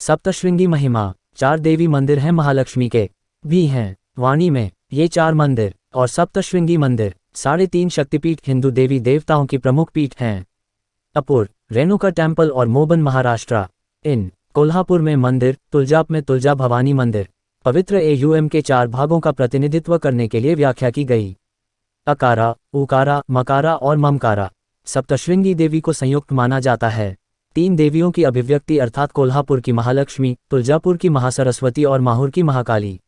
सप्तश्रृंगी महिमा। 4 देवी मंदिर हैं, महालक्ष्मी के भी हैं वाणी में ये 4 मंदिर और सप्तश्रृंगी मंदिर 3.5 शक्तिपीठ हिंदू देवी देवताओं की प्रमुख पीठ हैं। अपूर, रेणुका टेम्पल और मोबन महाराष्ट्र। इन कोल्हापुर में मंदिर, तुलजाप में तुलजा भवानी मंदिर। पवित्र एयूएम के 4 भागों का प्रतिनिधित्व करने के लिए व्याख्या की गई। अकारा, उकारा, मकारा और ममकारा। सप्तश्रृंगी देवी को संयुक्त माना जाता है। 3 देवियों की अभिव्यक्ति अर्थात कोल्हापुर की महालक्ष्मी, तुलजापुर की महासरस्वती और माहुर की महाकाली।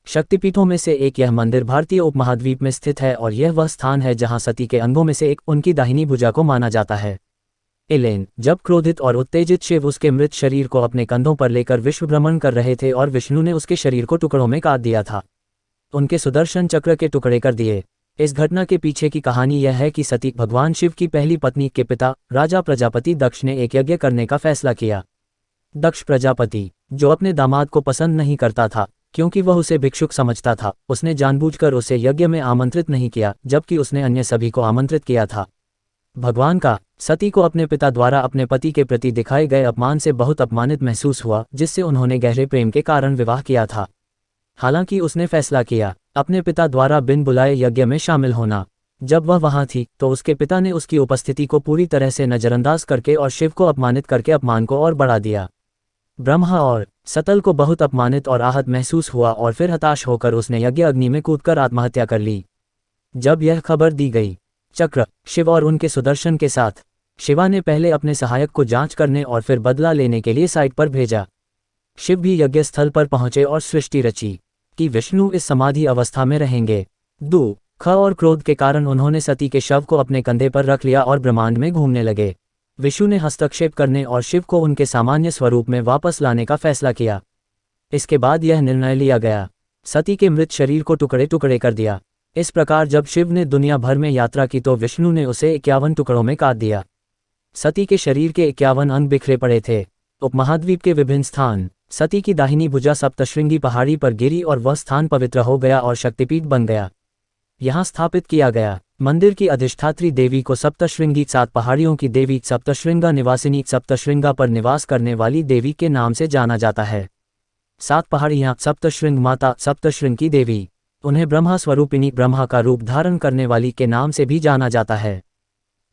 शक्तिपीठों में से एक यह मंदिर भारतीय उपमहाद्वीप में स्थित है और यह वह स्थान है जहां सती के अंगों में से एक, उनकी दाहिनी भुजा को माना जाता है। एलेन, जब क्रोधित और उत्तेजित शिव उसके मृत शरीर को अपने कंधों पर लेकर विश्व भ्रमण कर रहे थे और विष्णु ने उसके शरीर को टुकड़ों में काट दिया था, उनके सुदर्शन चक्र के टुकड़े कर दिए। इस घटना के पीछे की कहानी यह है कि सती भगवान शिव की पहली पत्नी के पिता राजा प्रजापति दक्ष ने एक यज्ञ करने का फैसला किया। दक्ष प्रजापति, जो अपने दामाद को पसंद नहीं करता था क्योंकि वह उसे भिक्षुक समझता था, उसने जानबूझकर उसे यज्ञ में आमंत्रित नहीं किया, जबकि उसने अन्य सभी को आमंत्रित किया था। भगवान का सती को अपने पिता द्वारा अपने पति के प्रति दिखाए गए अपमान से बहुत अपमानित महसूस हुआ, जिससे उन्होंने गहरे प्रेम के कारण विवाह किया था। हालांकि उसने फैसला किया अपने पिता द्वारा बिन बुलाए यज्ञ में शामिल होना। जब वह वहां थी तो उसके पिता ने उसकी उपस्थिति को पूरी तरह से नजरअंदाज करके और शिव को अपमानित करके अपमान को और बढ़ा दिया। ब्रह्मा और सतल को बहुत अपमानित और आहत महसूस हुआ और फिर हताश होकर उसने यज्ञ अग्नि में कूदकर आत्महत्या कर ली। जब यह खबर दी गई चक्र, शिव और उनके सुदर्शन के साथ, शिवा ने पहले अपने सहायक को जांच करने और फिर बदला लेने के लिए साइट पर भेजा। शिव भी यज्ञ स्थल पर पहुंचे और सृष्टि रची कि विष्णु इस समाधि अवस्था में रहेंगे। दुख और क्रोध के कारण उन्होंने सती के शव को अपने कंधे पर रख लिया और ब्रह्मांड में घूमने लगे। विष्णु ने हस्तक्षेप करने और शिव को उनके सामान्य स्वरूप में वापस लाने का फैसला किया। इसके बाद यह निर्णय लिया गया, सती के मृत शरीर को टुकड़े टुकड़े कर दिया। इस प्रकार जब शिव ने दुनिया भर में यात्रा की तो विष्णु ने उसे 51 टुकड़ों में काट दिया। सती के शरीर के 51 अंग बिखरे पड़े थे। उपमहाद्वीप के विभिन्न स्थान, सती की दाहिनी भुजा सप्तश्रृंगी पहाड़ी पर गिरी और वह स्थान पवित्र हो गया और शक्तिपीठ बन गया। यहाँ स्थापित किया गया मंदिर की अधिष्ठात्री देवी को सप्तश्रृंगी, 7 पहाड़ियों की देवी, सप्तश्रृंगा निवासिनी, सप्तश्रृंगा पर निवास करने वाली देवी के नाम से जाना जाता है। 7 पहाड़ियाँ सप्तश्रृंग माता, सप्तश्रृंग की देवी। उन्हें ब्रह्मा स्वरूपिणी, ब्रह्मा का रूप धारण करने वाली के नाम से भी जाना जाता है।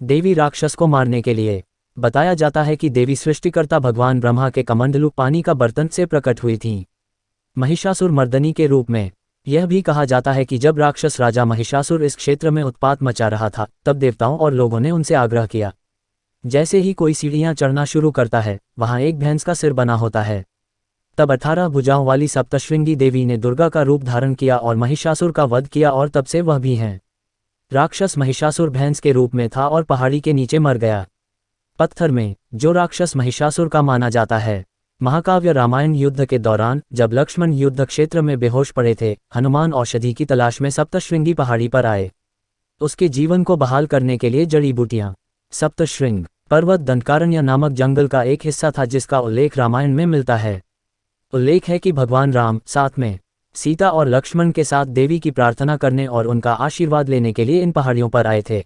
देवी राक्षस को मारने के लिए बताया जाता है कि देवी सृष्टिकर्ता भगवान ब्रह्मा के कमंडलू पानी का बर्तन से प्रकट हुई थीं, महिषासुर मर्दनी के रूप में। यह भी कहा जाता है कि जब राक्षस राजा महिषासुर इस क्षेत्र में उत्पात मचा रहा था, तब देवताओं और लोगों ने उनसे आग्रह किया, जैसे ही कोई सीढ़ियां चढ़ना शुरू करता है, वहां एक भैंस का सिर बना होता है। तब 18 भुजाओं वाली सप्तश्रृंगी देवी ने दुर्गा का रूप धारण किया और महिषासुर का वध किया और तब से वह भी हैं। राक्षस महिषासुर भैंस के रूप में था और पहाड़ी के नीचे मर गया। पत्थर में जो राक्षस महिषासुर का माना जाता है। महाकाव्य रामायण युद्ध के दौरान जब लक्ष्मण युद्ध क्षेत्र में बेहोश पड़े थे, हनुमान औषधि की तलाश में सप्तश्रृंगी पहाड़ी पर आए। उसके जीवन को बहाल करने के लिए जड़ी बूटियां। सप्तश्रृंग पर्वत दंडकारण्य नामक जंगल का एक हिस्सा था जिसका उल्लेख रामायण में मिलता है। उल्लेख है कि भगवान राम साथ में सीता और लक्ष्मण के साथ देवी की प्रार्थना करने और उनका आशीर्वाद लेने के लिए इन पहाड़ियों पर आए थे।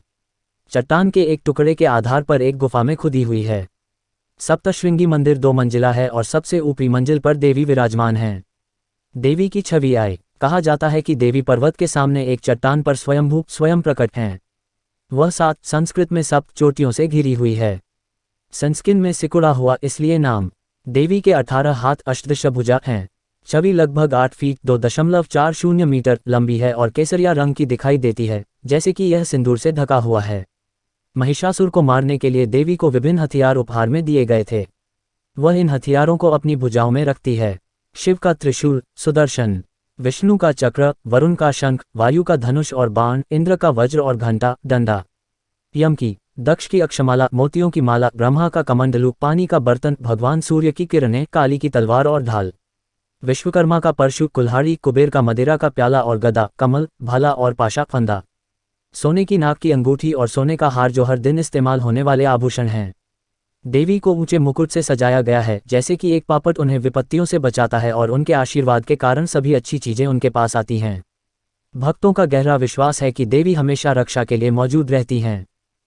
चट्टान के एक टुकड़े के आधार पर एक गुफा में खुदी हुई है। सप्तश्रृंगी मंदिर 2 मंजिला है और सबसे ऊपरी मंजिल पर देवी विराजमान हैं। देवी की छवि आए। कहा जाता है कि देवी पर्वत के सामने एक चट्टान पर स्वयंभू स्वयं प्रकट हैं। वह 7 संस्कृत में सप्त चोटियों से घिरी हुई है। संस्किन में सिकुड़ा हुआ इसलिए नाम। देवी के 18 हाथ अष्टदश भुजा हैं। छवि लगभग 8 फीट 2.40 मीटर लंबी है और केसरिया रंग की दिखाई देती है, जैसे कि यह सिंदूर से ढका हुआ है। महिषासुर को मारने के लिए देवी को विभिन्न हथियार उपहार में दिए गए थे। वह इन हथियारों को अपनी भुजाओं में रखती है। शिव का त्रिशूल, सुदर्शन, विष्णु का चक्र, वरुण का शंख, वायु का धनुष और बाण, इंद्र का वज्र और घंटा डंडा, यम की, दक्ष की अक्षमाला, मोतियों की माला, ब्रह्मा का कमंडलू, पानी का बर्तन, भगवान सूर्य की किरणें, काली की तलवार और ढाल, विश्वकर्मा का परशु, कुल्हाड़ी, कुबेर का मदिरा का प्याला और गदा, कमल, भाला और पाशा फंदा, सोने की नाक की अंगूठी और सोने का हार जो हर दिन इस्तेमाल होने वाले आभूषण हैं। देवी को ऊंचे मुकुट से सजाया गया है, जैसे कि एक पापट उन्हें विपत्तियों से बचाता है और उनके आशीर्वाद के कारण सभी अच्छी चीजें उनके पास आती हैं। भक्तों का गहरा विश्वास है कि देवी हमेशा रक्षा के लिए मौजूद रहती हैं।